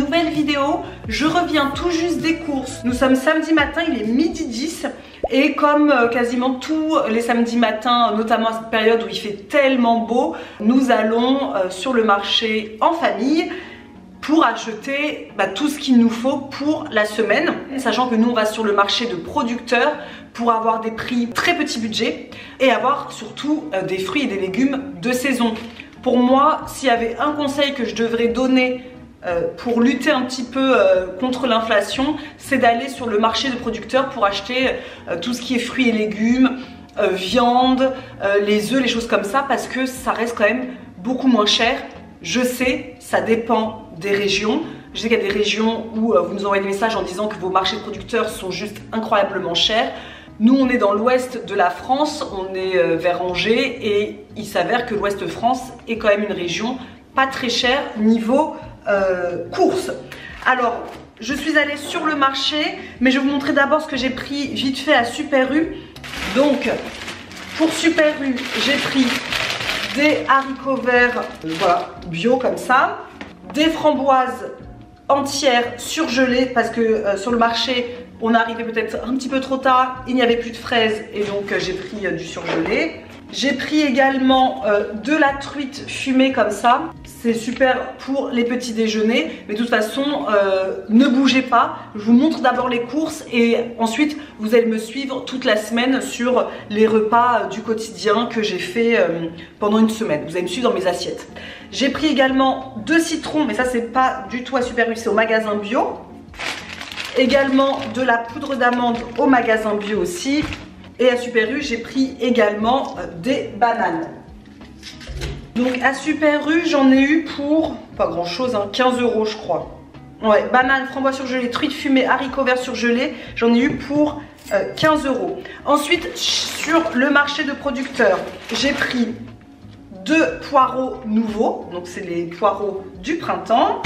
nouvelle vidéo. Je reviens tout juste des courses. Nous sommes samedi matin, il est midi 10. Et comme quasiment tous les samedis matins, notamment à cette période où il fait tellement beau, nous allons sur le marché en famille pour acheter tout ce qu'il nous faut pour la semaine. Sachant que nous on va sur le marché de producteurs pour avoir des prix très petit budget et avoir surtout des fruits et des légumes de saison. Pour moi, s'il y avait un conseil que je devrais donner pour lutter un petit peu contre l'inflation, c'est d'aller sur le marché de producteurs pour acheter tout ce qui est fruits et légumes, viande, les œufs, les choses comme ça, parce que ça reste quand même beaucoup moins cher. Je sais, ça dépend des régions. Je sais qu'il y a des régions où vous nous envoyez des messages en disant que vos marchés de producteurs sont juste incroyablement chers. Nous, on est dans l'ouest de la France, on est vers Angers, et il s'avère que l'ouest de France est quand même une région pas très chère niveau courses. Alors, je suis allée sur le marché, mais je vais vous montrer d'abord ce que j'ai pris vite fait à Super U. Donc, pour Super U, j'ai pris des haricots verts, voilà, bio comme ça, des framboises entières surgelées parce que sur le marché, on est arrivé peut-être un petit peu trop tard, il n'y avait plus de fraises et donc j'ai pris du surgelé. J'ai pris également de la truite fumée comme ça. C'est super pour les petits déjeuners. Mais de toute façon, ne bougez pas. Je vous montre d'abord les courses et ensuite vous allez me suivre toute la semaine sur les repas du quotidien que j'ai fait pendant une semaine. Vous allez me suivre dans mes assiettes. J'ai pris également 2 citrons, mais ça c'est pas du tout à Super U, c'est au magasin bio. Également de la poudre d'amande au magasin bio aussi. Et à Super U, j'ai pris également des bananes. Donc à Super U, j'en ai eu pour, pas grand chose, hein, 15 € je crois. Ouais, bananes, framboises surgelées, truite fumée, haricots verts surgelés, j'en ai eu pour 15 €. Ensuite, sur le marché de producteurs, j'ai pris 2 poireaux nouveaux, donc c'est les poireaux du printemps.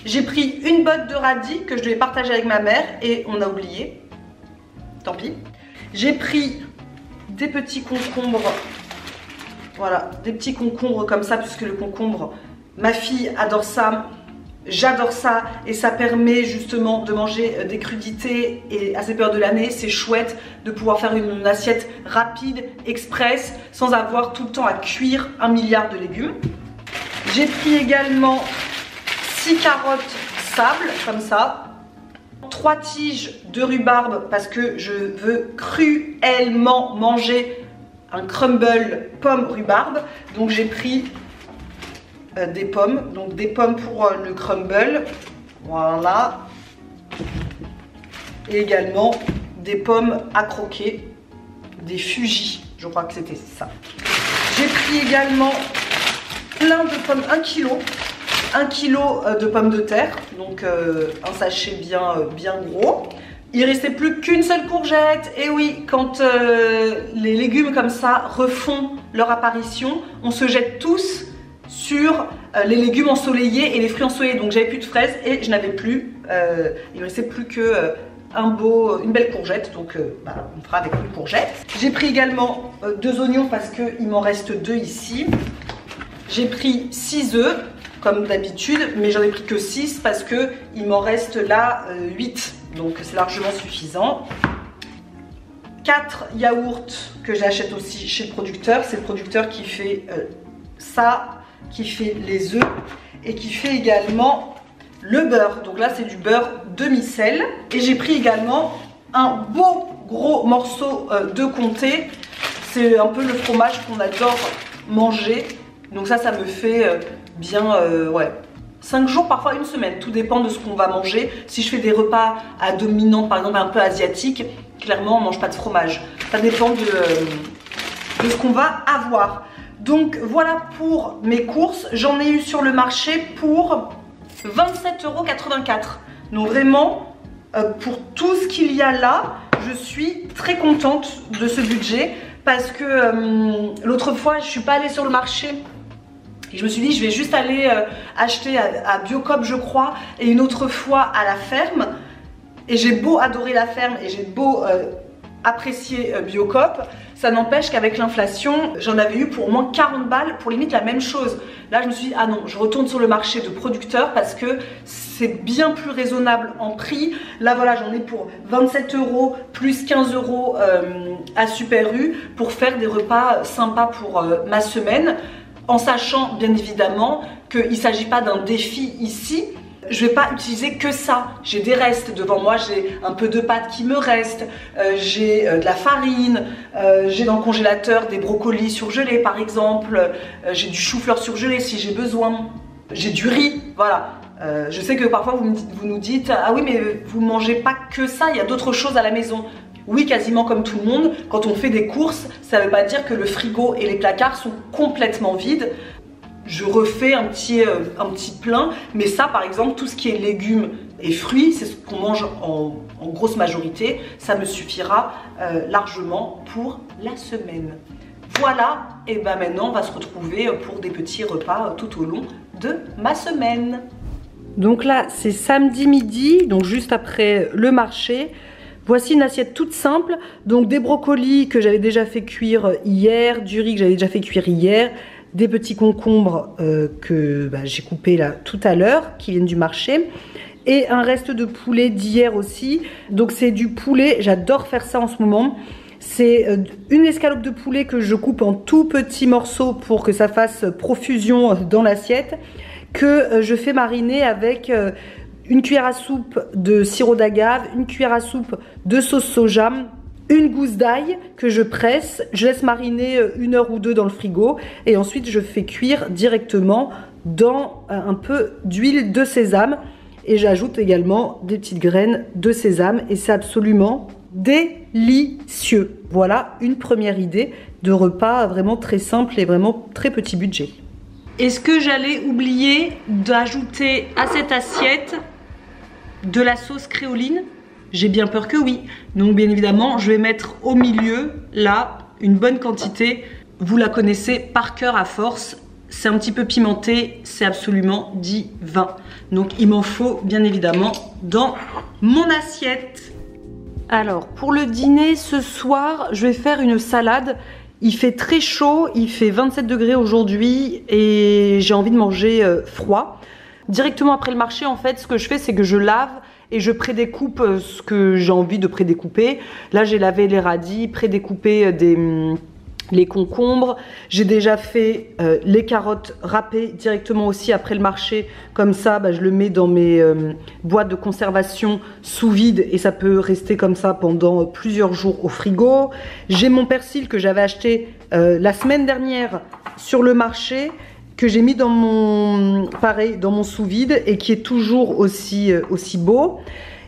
J'ai pris une botte de radis que je devais partager avec ma mère et on a oublié, tant pis. J'ai pris des petits concombres, voilà, des petits concombres comme ça, puisque le concombre, ma fille adore ça, j'adore ça, et ça permet justement de manger des crudités, et à cette période de l'année, c'est chouette de pouvoir faire une assiette rapide, express, sans avoir tout le temps à cuire 1 milliard de légumes. J'ai pris également 6 carottes sable, comme ça. 3 tiges de rhubarbe parce que je veux cruellement manger un crumble pomme rhubarbe. Donc j'ai pris des pommes, donc des pommes pour le crumble, voilà. Et également des pommes à croquer, des Fuji, je crois que c'était ça. J'ai pris également plein de pommes, 1 kg. 1 kg de pommes de terre, donc un sachet bien gros. Il restait plus qu'une seule courgette. Et oui, quand les légumes comme ça refont leur apparition, on se jette tous sur les légumes ensoleillés et les fruits ensoleillés. Donc j'avais plus de fraises et je n'avais plus, il ne restait plus que une belle courgette, donc on fera avec une courgette. J'ai pris également 2 oignons parce qu'il m'en reste 2 ici. J'ai pris 6 œufs. Comme d'habitude, mais j'en ai pris que 6 parce que il m'en reste là 8, donc c'est largement suffisant. 4 yaourts que j'achète aussi chez le producteur, c'est le producteur qui fait ça, qui fait les œufs et qui fait également le beurre. Donc là c'est du beurre demi-sel. Et j'ai pris également un beau gros morceau de comté, c'est un peu le fromage qu'on adore manger, donc ça me fait bien, ouais, 5 jours, parfois 1 semaine, tout dépend de ce qu'on va manger. Si je fais des repas à dominante, par exemple un peu asiatique, clairement on mange pas de fromage. Ça dépend de ce qu'on va avoir. Donc voilà pour mes courses. J'en ai eu sur le marché pour 27,84 €. Donc vraiment, pour tout ce qu'il y a là, je suis très contente de ce budget. Parce que l'autre fois, je suis pas allée sur le marché. Et je me suis dit, je vais juste aller acheter à Biocoop, je crois, et une autre fois à la ferme. Et j'ai beau adorer la ferme et j'ai beau apprécier Biocoop, ça n'empêche qu'avec l'inflation, j'en avais eu pour au moins 40 balles pour limite la même chose. Là, je me suis dit, ah non, je retourne sur le marché de producteurs parce que c'est bien plus raisonnable en prix. Là voilà, j'en ai pour 27 € plus 15 € à Super U pour faire des repas sympas pour ma semaine, en sachant bien évidemment qu'il ne s'agit pas d'un défi ici. Je ne vais pas utiliser que ça. J'ai des restes devant moi, j'ai un peu de pâte qui me reste, j'ai de la farine, j'ai dans le congélateur des brocolis surgelés par exemple, j'ai du chou-fleur surgelé si j'ai besoin, j'ai du riz, voilà. Je sais que parfois vous nous dites « Ah oui mais vous ne mangez pas que ça, il y a d'autres choses à la maison ». Oui, quasiment comme tout le monde, quand on fait des courses, ça ne veut pas dire que le frigo et les placards sont complètement vides. Je refais un petit plein, mais ça par exemple, tout ce qui est légumes et fruits, c'est ce qu'on mange en grosse majorité, ça me suffira largement pour la semaine. Voilà, et ben maintenant on va se retrouver pour des petits repas tout au long de ma semaine. Donc là c'est samedi midi, donc juste après le marché. Voici une assiette toute simple, donc des brocolis que j'avais déjà fait cuire hier, du riz que j'avais déjà fait cuire hier, des petits concombres que j'ai coupés là tout à l'heure, qui viennent du marché, et un reste de poulet d'hier aussi. Donc c'est du poulet, j'adore faire ça en ce moment. C'est une escalope de poulet que je coupe en tout petits morceaux pour que ça fasse profusion dans l'assiette, que je fais mariner avec une cuillère à soupe de sirop d'agave, une cuillère à soupe de sauce soja, une gousse d'ail que je presse, je laisse mariner 1 heure ou 2 dans le frigo et ensuite je fais cuire directement dans un peu d'huile de sésame et j'ajoute également des petites graines de sésame et c'est absolument délicieux. Voilà une première idée de repas vraiment très simple et vraiment très petit budget. Est-ce que j'allais oublier d'ajouter à cette assiette de la sauce créoline? J'ai bien peur que oui. Donc bien évidemment, je vais mettre au milieu, là, une bonne quantité. Vous la connaissez par cœur à force. C'est un petit peu pimenté, c'est absolument divin. Donc il m'en faut bien évidemment dans mon assiette. Alors pour le dîner ce soir, je vais faire une salade. Il fait très chaud, il fait 27 degrés aujourd'hui et j'ai envie de manger froid. Directement après le marché, en fait, ce que je fais, c'est que je lave et je prédécoupe ce que j'ai envie de prédécouper. Là, j'ai lavé les radis, prédécoupé les concombres. J'ai déjà fait les carottes râpées directement aussi après le marché. Comme ça, je le mets dans mes boîtes de conservation sous vide et ça peut rester comme ça pendant plusieurs jours au frigo. J'ai mon persil que j'avais acheté la semaine dernière sur le marché, que j'ai mis dans mon sous-vide et qui est toujours aussi beau.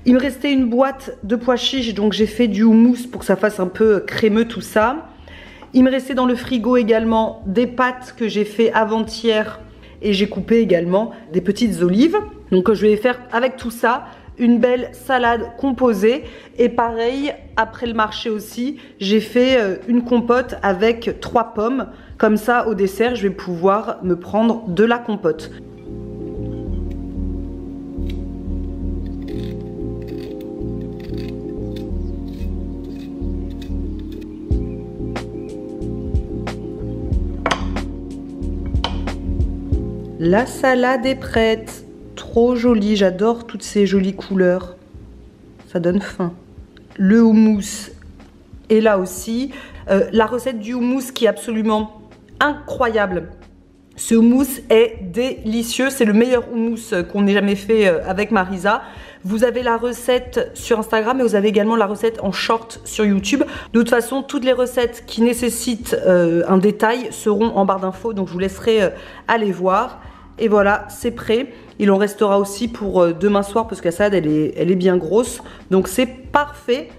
Il me restait une boîte de pois chiches, donc j'ai fait du houmous pour que ça fasse un peu crémeux tout ça. Il me restait dans le frigo également des pâtes que j'ai fait avant-hier et j'ai coupé également des petites olives. Donc je vais faire avec tout ça une belle salade composée et pareil après le marché aussi j'ai fait une compote avec 3 pommes. Comme ça au dessert je vais pouvoir me prendre de la compote. La salade est prête. Trop jolie, j'adore toutes ces jolies couleurs. Ça donne faim. Le houmous est là aussi. La recette du houmous qui est absolument incroyable. Ce houmous est délicieux. C'est le meilleur houmous qu'on ait jamais fait avec Marisa. Vous avez la recette sur Instagram et vous avez également la recette en short sur YouTube. De toute façon, toutes les recettes qui nécessitent un détail seront en barre d'infos. Donc je vous laisserai aller voir. Et voilà, c'est prêt. Il en restera aussi pour demain soir parce que la salade, elle est bien grosse. Donc c'est parfait.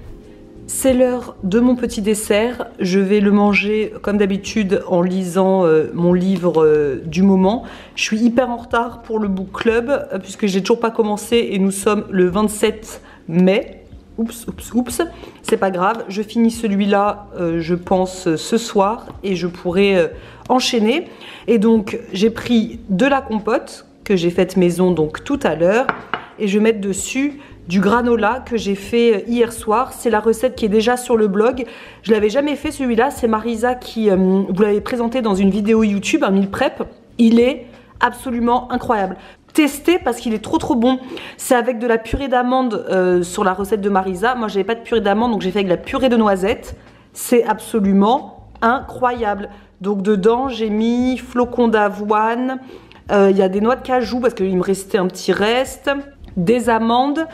C'est l'heure de mon petit dessert. Je vais le manger comme d'habitude en lisant mon livre du moment. Je suis hyper en retard pour le book club puisque j'ai toujours pas commencé et nous sommes le 27 mai. Oups, oups, oups. C'est pas grave. Je finis celui-là, je pense, ce soir et je pourrai enchaîner. Et donc, j'ai pris de la compote que j'ai faite maison donc tout à l'heure et je vais mettre dessus du granola que j'ai fait hier soir. C'est la recette qui est déjà sur le blog. Je l'avais jamais fait celui-là. C'est Marisa qui vous l'avait présenté dans une vidéo YouTube, un meal prep. Il est absolument incroyable. tester parce qu'il est trop bon. C'est avec de la purée d'amande sur la recette de Marisa. Moi j'avais pas de purée d'amande donc j'ai fait avec la purée de noisettes. C'est absolument incroyable. Donc dedans j'ai mis flocons d'avoine, il y a des noix de cajou parce qu'il me restait un petit reste, des amandes,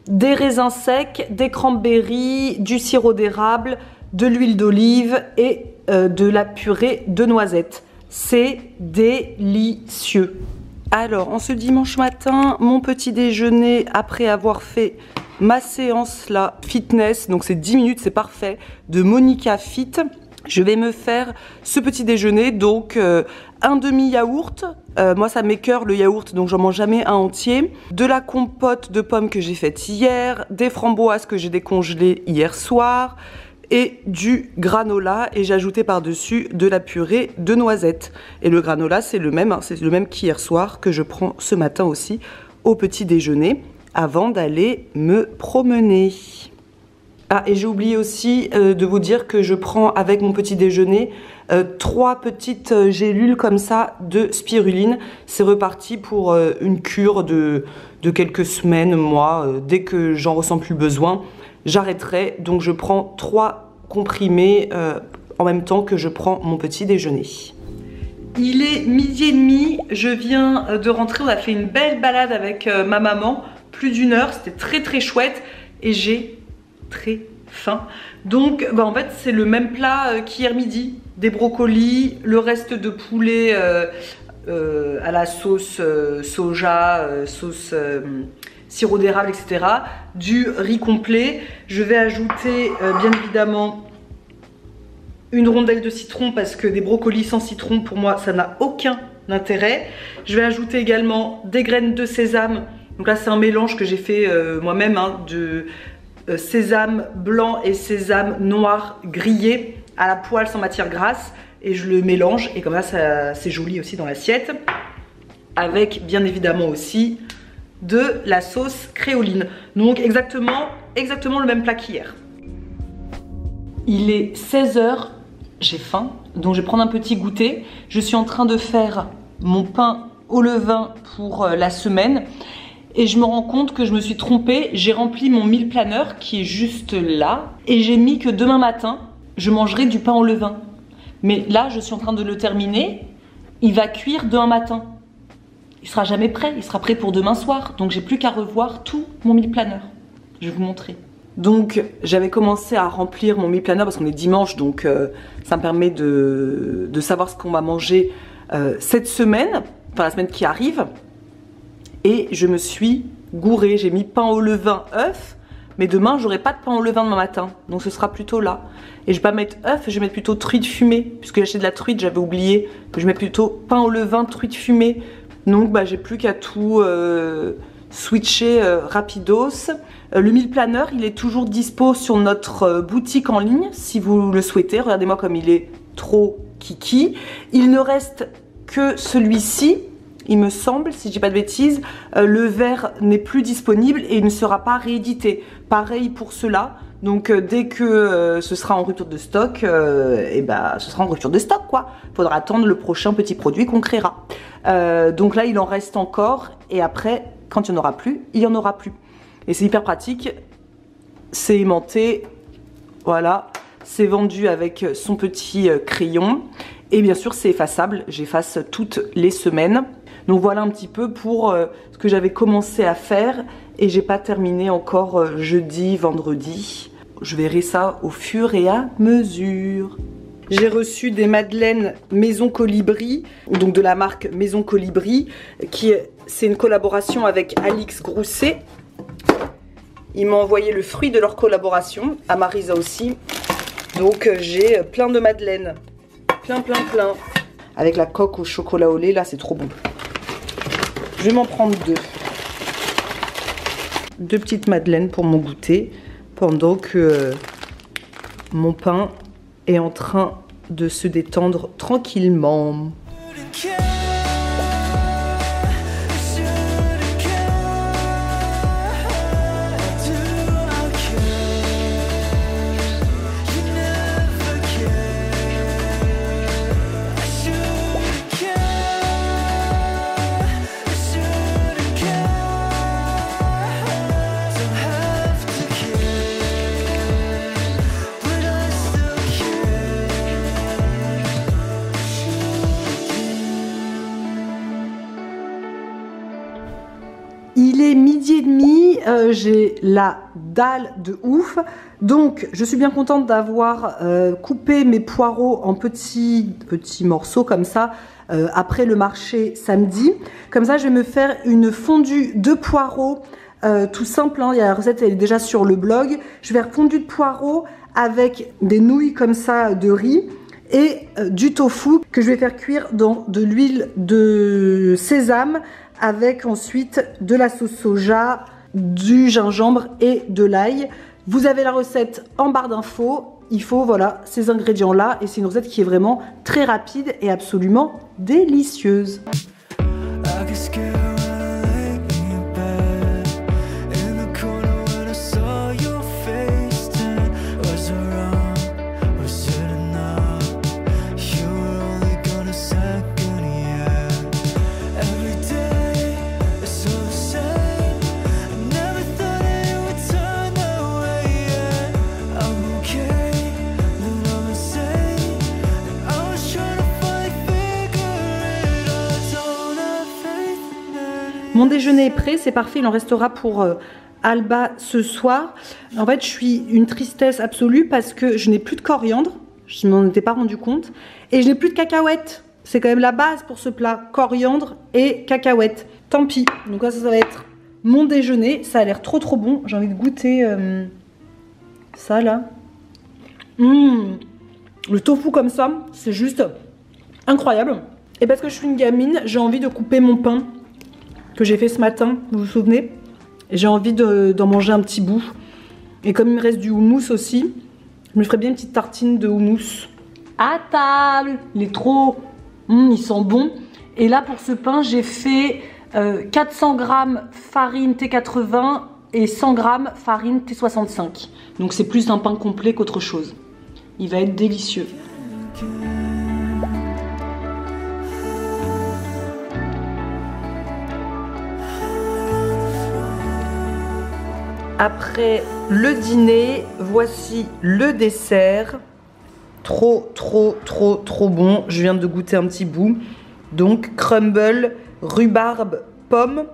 des raisins secs, des cranberries, du sirop d'érable, de l'huile d'olive et de la purée de noisettes. C'est délicieux. Alors en ce dimanche matin, mon petit déjeuner après avoir fait ma séance là fitness, donc c'est 10 minutes, c'est parfait, de Monica Fit. Je vais me faire ce petit déjeuner, donc un demi-yaourt, moi ça m'écœure le yaourt donc j'en mange jamais un entier, de la compote de pommes que j'ai faite hier, des framboises que j'ai décongelées hier soir et du granola et j'ai ajouté par-dessus de la purée de noisettes. Et le granola c'est le même, hein, c'est le même qu'hier soir que je prends ce matin aussi au petit déjeuner avant d'aller me promener. Ah, et j'ai oublié aussi de vous dire que je prends avec mon petit déjeuner 3 petites gélules comme ça de spiruline. C'est reparti pour une cure de quelques semaines, moi. Dès que j'en ressens plus besoin, j'arrêterai. Donc je prends 3 comprimés en même temps que je prends mon petit déjeuner. Il est 12h30, je viens de rentrer, on a fait une belle balade avec ma maman, plus d'1 heure, c'était très chouette et j'ai très faim. Donc en fait c'est le même plat qu'hier midi, des brocolis, le reste de poulet à la sauce soja, sauce sirop d'érable, etc. Du riz complet. Je vais ajouter bien évidemment une rondelle de citron parce que des brocolis sans citron pour moi ça n'a aucun intérêt. Je vais ajouter également des graines de sésame. Donc là c'est un mélange que j'ai fait moi-même hein, de sésame blanc et sésame noir grillé à la poêle sans matière grasse et je le mélange et comme ça c'est joli aussi dans l'assiette avec bien évidemment aussi de la sauce créoline. Donc exactement le même plat qu'hier. Il est 16h, j'ai faim donc je vais prendre un petit goûter. Je suis en train de faire mon pain au levain pour la semaine. Et je me rends compte que je me suis trompée, j'ai rempli mon meal planner qui est juste là et j'ai mis que demain matin, je mangerai du pain au levain. Mais là, je suis en train de le terminer, il va cuire demain matin. Il sera jamais prêt, il sera prêt pour demain soir. Donc j'ai plus qu'à revoir tout mon meal planner. Je vais vous montrer. Donc j'avais commencé à remplir mon meal planner parce qu'on est dimanche, donc ça me permet de savoir ce qu'on va manger cette semaine, enfin la semaine qui arrive. Et je me suis gourée, j'ai mis pain au levain, œuf, mais demain j'aurai pas de pain au levain demain matin, donc ce sera plutôt là. Et je vais pas mettre œuf, je vais mettre plutôt truite fumée, puisque j'ai acheté de la truite, j'avais oublié, que je mets plutôt pain au levain, truite fumée. Donc bah, j'ai plus qu'à tout switcher rapidos. Le meal planner, il est toujours dispo sur notre boutique en ligne, si vous le souhaitez. Regardez-moi comme il est trop kiki. Il ne reste que celui-ci. Il me semble, si je dis pas de bêtises, le vert n'est plus disponible et il ne sera pas réédité. Pareil pour cela. Donc dès que ce sera en rupture de stock, et bah, ce sera en rupture de stock quoi. Il faudra attendre le prochain petit produit qu'on créera. Donc là il en reste encore et après quand il n'y en aura plus, il n'y en aura plus. Et c'est hyper pratique. C'est aimanté. Voilà. C'est vendu avec son petit crayon. Et bien sûr c'est effaçable. J'efface toutes les semaines. Donc voilà un petit peu pour ce que j'avais commencé à faire et j'ai pas terminé encore jeudi, vendredi. Je verrai ça au fur et à mesure. J'ai reçu des madeleines Maison Colibri, donc de la marque Maison Colibri, c'est une collaboration avec Alix Grousset. Ils m'ont envoyé le fruit de leur collaboration, à Marisa aussi. Donc j'ai plein de madeleines, plein. Avec la coque au chocolat au lait, là c'est trop bon. Je vais m'en prendre 2. 2 petites madeleines pour mon goûter pendant que mon pain est en train de se détendre tranquillement. midi et demi, j'ai la dalle de ouf. Donc je suis bien contente d'avoir coupé mes poireaux en petits morceaux comme ça après le marché samedi. Comme ça je vais me faire une fondue de poireaux tout simple, hein. La recette elle est déjà sur le blog. Je vais faire fondue de poireaux avec des nouilles comme ça de riz et du tofu que je vais faire cuire dans de l'huile de sésame avec ensuite de la sauce soja, du gingembre et de l'ail. Vous avez la recette en barre d'infos. Il faut voilà ces ingrédients là et c'est une recette qui est vraiment très rapide et absolument délicieuse. Mon déjeuner est prêt, c'est parfait, il en restera pour Alba ce soir. En fait, je suis une tristesse absolue parce que je n'ai plus de coriandre, je ne m'en étais pas rendu compte, et je n'ai plus de cacahuètes. C'est quand même la base pour ce plat, coriandre et cacahuètes. Tant pis, donc là, ça va être mon déjeuner, ça a l'air trop bon. J'ai envie de goûter ça là. Le tofu comme ça, c'est juste incroyable. Et parce que je suis une gamine, j'ai envie de couper mon pain que j'ai fait ce matin, vous vous souvenez? J'ai envie d'en manger un petit bout. Et comme il me reste du houmous aussi, je me ferais bien une petite tartine de houmous. À table! Il est trop... il sent bon. Et là, pour ce pain, j'ai fait 400 g farine T80 et 100 g farine T65. Donc c'est plus un pain complet qu'autre chose. Il va être délicieux. Après le dîner, voici le dessert. Trop bon. Je viens de goûter un petit bout. Donc crumble, rhubarbe, pomme.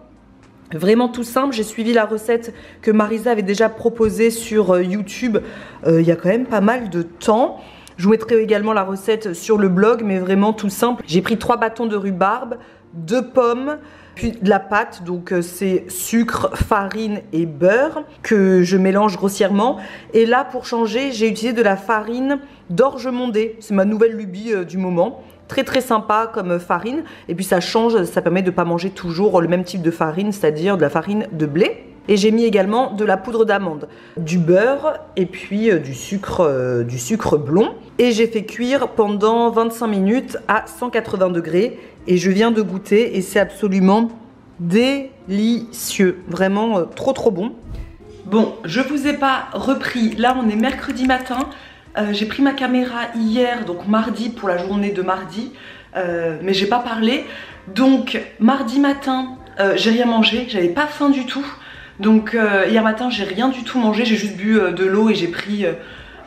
Vraiment tout simple. J'ai suivi la recette que Marisa avait déjà proposée sur YouTube il y a quand même pas mal de temps. Je vous mettrai également la recette sur le blog, mais vraiment tout simple. J'ai pris 3 bâtons de rhubarbe, 2 pommes, puis de la pâte, donc c'est sucre, farine et beurre que je mélange grossièrement. Et là, pour changer, j'ai utilisé de la farine d'orge mondée. C'est ma nouvelle lubie du moment. Très sympa comme farine. Et puis ça change, ça permet de ne pas manger toujours le même type de farine, c'est-à-dire de la farine de blé. Et j'ai mis également de la poudre d'amande, du beurre et puis du sucre blond. Et j'ai fait cuire pendant 25 minutes à 180 degrés. Et je viens de goûter et c'est absolument délicieux. Vraiment trop bon. Bon, je vous ai pas repris. Là, on est mercredi matin. J'ai pris ma caméra hier, donc mardi, pour la journée de mardi. Mais j'ai pas parlé. Donc, mardi matin, j'ai rien mangé. J'avais pas faim du tout. Donc hier matin j'ai rien du tout mangé, j'ai juste bu de l'eau et j'ai pris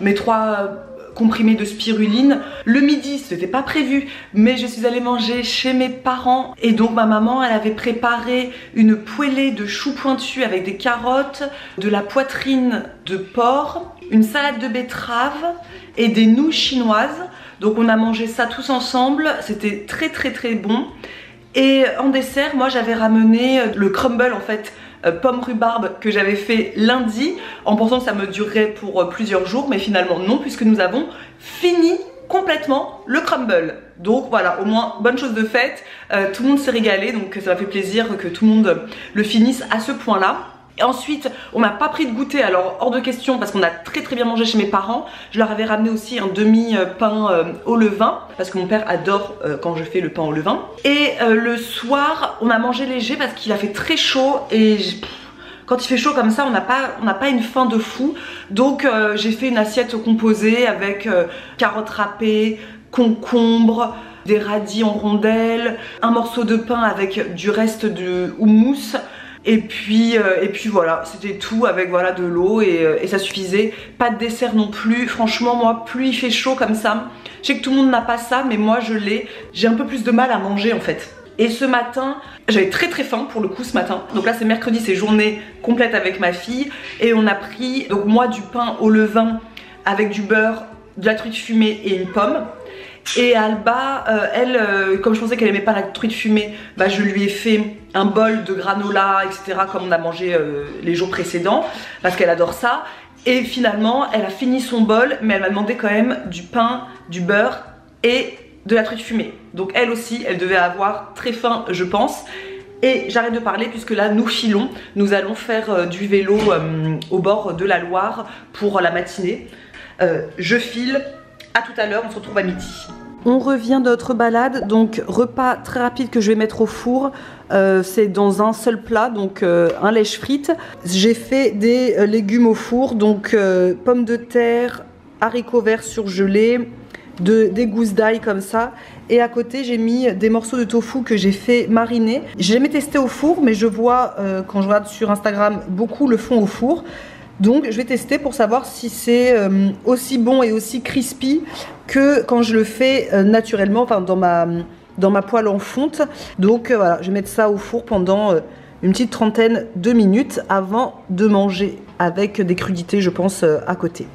mes 3 comprimés de spiruline. Le midi c'était pas prévu mais je suis allée manger chez mes parents et donc ma maman elle avait préparé une poêlée de choux pointus avec des carottes, de la poitrine de porc, une salade de betterave et des nouilles chinoises. Donc on a mangé ça tous ensemble, c'était très bon. Et en dessert moi j'avais ramené le crumble en fait, pomme rhubarbe que j'avais fait lundi en pensant que ça me durerait pour plusieurs jours, mais finalement non, puisque nous avons fini complètement le crumble. Donc voilà, au moins bonne chose de faite, tout le monde s'est régalé, donc ça m'a fait plaisir que tout le monde le finisse à ce point là. Et ensuite, on n'a pas pris de goûter, alors hors de question parce qu'on a très bien mangé chez mes parents. Je leur avais ramené aussi un demi-pain au levain parce que mon père adore quand je fais le pain au levain. Et le soir, on a mangé léger parce qu'il a fait très chaud et quand il fait chaud comme ça, on n'a pas une faim de fou. Donc j'ai fait une assiette composée avec carottes râpées, concombres, des radis en rondelles, un morceau de pain avec du reste de houmous. Et puis voilà, c'était tout avec voilà de l'eau et ça suffisait. Pas de dessert non plus. Franchement, moi, plus il fait chaud comme ça, je sais que tout le monde n'a pas ça, mais moi je l'ai. J'ai un peu plus de mal à manger en fait. Et ce matin, j'avais très faim pour le coup ce matin. Donc là c'est mercredi, c'est journée complète avec ma fille. Et on a pris, donc moi, du pain au levain avec du beurre, de la truite fumée et une pomme. Et Alba, elle, comme je pensais qu'elle aimait pas la truite fumée, bah, je lui ai fait un bol de granola, etc. comme on a mangé les jours précédents, parce qu'elle adore ça. Et finalement, elle a fini son bol, mais elle m'a demandé quand même du pain, du beurre et de la truite fumée. Donc elle aussi, elle devait avoir très faim, je pense. Et j'arrête de parler puisque là nous filons, nous allons faire du vélo au bord de la Loire pour la matinée. Je file, à tout à l'heure, on se retrouve à midi. On revient de notre balade, donc repas très rapide que je vais mettre au four. C'est dans un seul plat, donc un lèche frites. J'ai fait des légumes au four, donc pommes de terre, haricots verts surgelés, des gousses d'ail comme ça. Et à côté j'ai mis des morceaux de tofu que j'ai fait mariner. J'ai jamais testé au four, mais je vois quand je regarde sur Instagram, beaucoup le font au four. Donc je vais tester pour savoir si c'est aussi bon et aussi crispy que quand je le fais naturellement, enfin dans ma poêle en fonte. Donc voilà, je vais mettre ça au four pendant une petite trentaine de minutes avant de manger avec des crudités, je pense, à côté.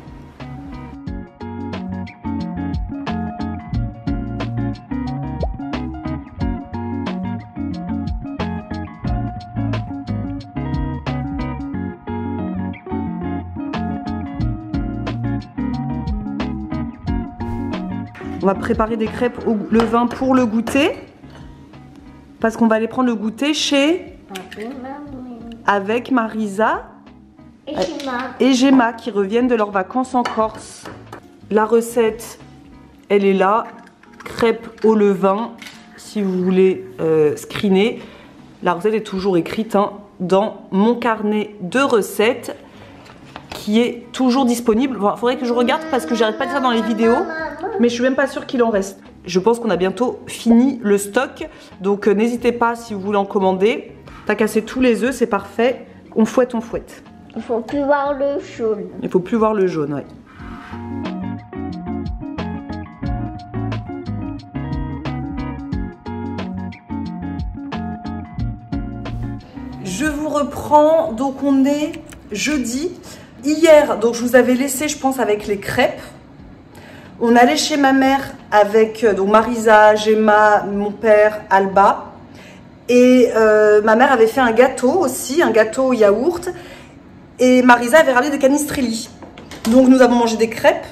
On va préparer des crêpes au levain pour le goûter. Parce qu'on va aller prendre le goûter chez... avec Marisa et Gemma qui reviennent de leurs vacances en Corse. La recette, elle est là. Crêpes au levain, si vous voulez screener. La recette est toujours écrite dans mon carnet de recettes qui est toujours disponible. Bon, faudrait que je regarde parce que j'arrête pas de dire ça dans les vidéos. Mais je suis même pas sûre qu'il en reste. Je pense qu'on a bientôt fini le stock. Donc n'hésitez pas si vous voulez en commander. T'as cassé tous les œufs, c'est parfait. On fouette, on fouette. Il faut plus voir le jaune. Il faut plus voir le jaune, ouais. Je vous reprends. Donc on est jeudi. Hier, donc je vous avais laissé, je pense, avec les crêpes. On allait chez ma mère avec donc Marisa, Gemma, mon père, Alba. Et ma mère avait fait un gâteau aussi, un gâteau au yaourt. Et Marisa avait ramené des canistrilli. Donc nous avons mangé des crêpes,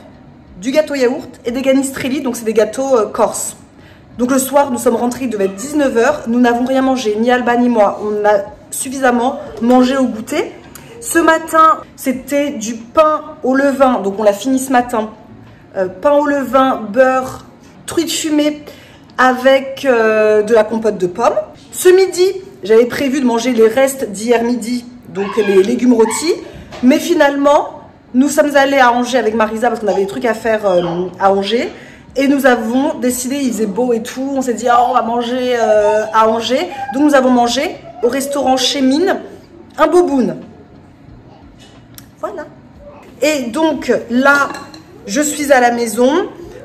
du gâteau yaourt et des canistrilli. Donc c'est des gâteaux corses. Donc le soir, nous sommes rentrés, il devait être 19 h. Nous n'avons rien mangé, ni Alba ni moi. On a suffisamment mangé au goûter. Ce matin, c'était du pain au levain. Donc on l'a fini ce matin. Pain au levain, beurre, truite fumée avec de la compote de pommes. Ce midi, j'avais prévu de manger les restes d'hier midi, donc les légumes rôtis. Mais finalement, nous sommes allés à Angers avec Marisa parce qu'on avait des trucs à faire à Angers. Et nous avons décidé, il faisait beau et tout, on s'est dit oh, on va manger à Angers. Donc nous avons mangé au restaurant chez Mine un boboon. Voilà. Et donc là... je suis à la maison,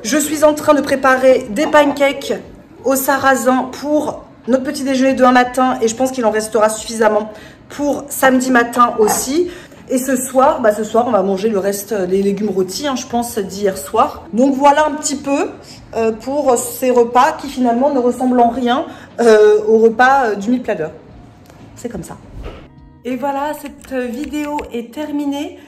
je suis en train de préparer des pancakes au sarrasin pour notre petit déjeuner de demain matin et je pense qu'il en restera suffisamment pour samedi matin aussi. Et ce soir, on va manger le reste des légumes rôtis, je pense d'hier soir. Donc voilà un petit peu pour ces repas qui finalement ne ressemblent en rien au repas du mille planeur. C'est comme ça. Et voilà, cette vidéo est terminée.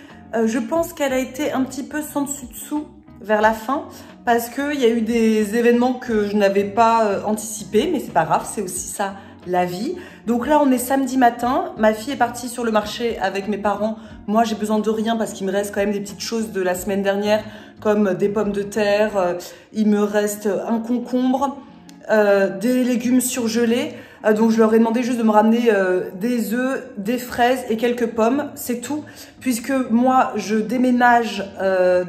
Je pense qu'elle a été un petit peu sans dessus-dessous vers la fin parce qu'il y a eu des événements que je n'avais pas anticipés, mais c'est pas grave, c'est aussi ça la vie. Donc là on est samedi matin, ma fille est partie sur le marché avec mes parents. Moi j'ai besoin de rien parce qu'il me reste quand même des petites choses de la semaine dernière comme des pommes de terre, il me reste un concombre, des légumes surgelés. Donc je leur ai demandé juste de me ramener des œufs, des fraises et quelques pommes, c'est tout. Puisque moi je déménage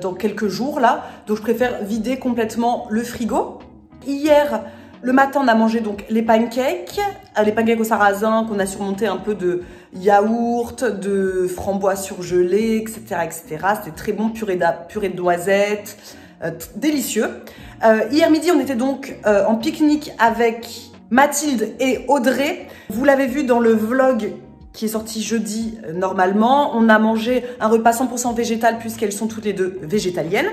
dans quelques jours là, donc je préfère vider complètement le frigo. Hier, le matin on a mangé donc les pancakes au sarrasin qu'on a surmonté un peu de yaourt, de framboises surgelées, etc. etc. C'était très bon, purée de noisettes, délicieux. Hier midi on était donc en pique-nique avec Mathilde et Audrey, vous l'avez vu dans le vlog qui est sorti jeudi normalement, on a mangé un repas 100% végétal puisqu'elles sont toutes les deux végétaliennes.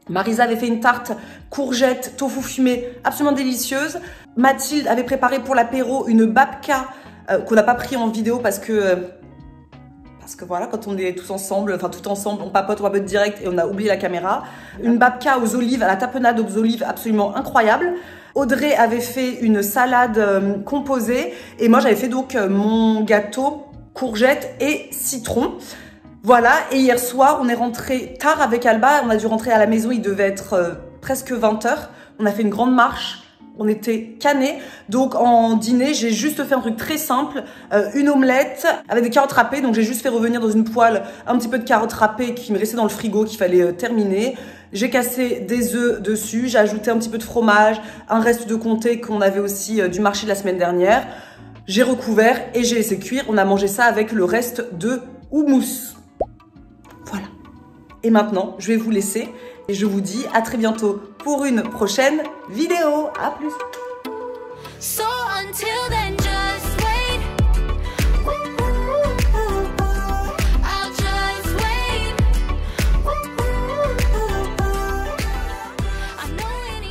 Marisa avait fait une tarte courgette, tofu fumé, absolument délicieuse. Mathilde avait préparé pour l'apéro une babka qu'on n'a pas pris en vidéo parce que voilà, quand on est tous ensemble, enfin tout ensemble, on papote direct et on a oublié la caméra. Une babka aux olives, à la tapenade aux olives, absolument incroyable. Audrey avait fait une salade composée et moi j'avais fait donc mon gâteau courgette et citron. Voilà, et hier soir, on est rentré tard avec Alba, on a dû rentrer à la maison, il devait être presque 20 h. On a fait une grande marche, on était canés. Donc en dîner, j'ai juste fait un truc très simple, une omelette avec des carottes râpées. Donc j'ai juste fait revenir dans une poêle un petit peu de carottes râpées qui me restait dans le frigo, qu'il fallait terminer. J'ai cassé des œufs dessus, j'ai ajouté un petit peu de fromage, un reste de comté qu'on avait aussi du marché de la semaine dernière. J'ai recouvert et j'ai laissé cuire. On a mangé ça avec le reste de houmous. Voilà. Et maintenant, je vais vous laisser et je vous dis à très bientôt pour une prochaine vidéo. À plus.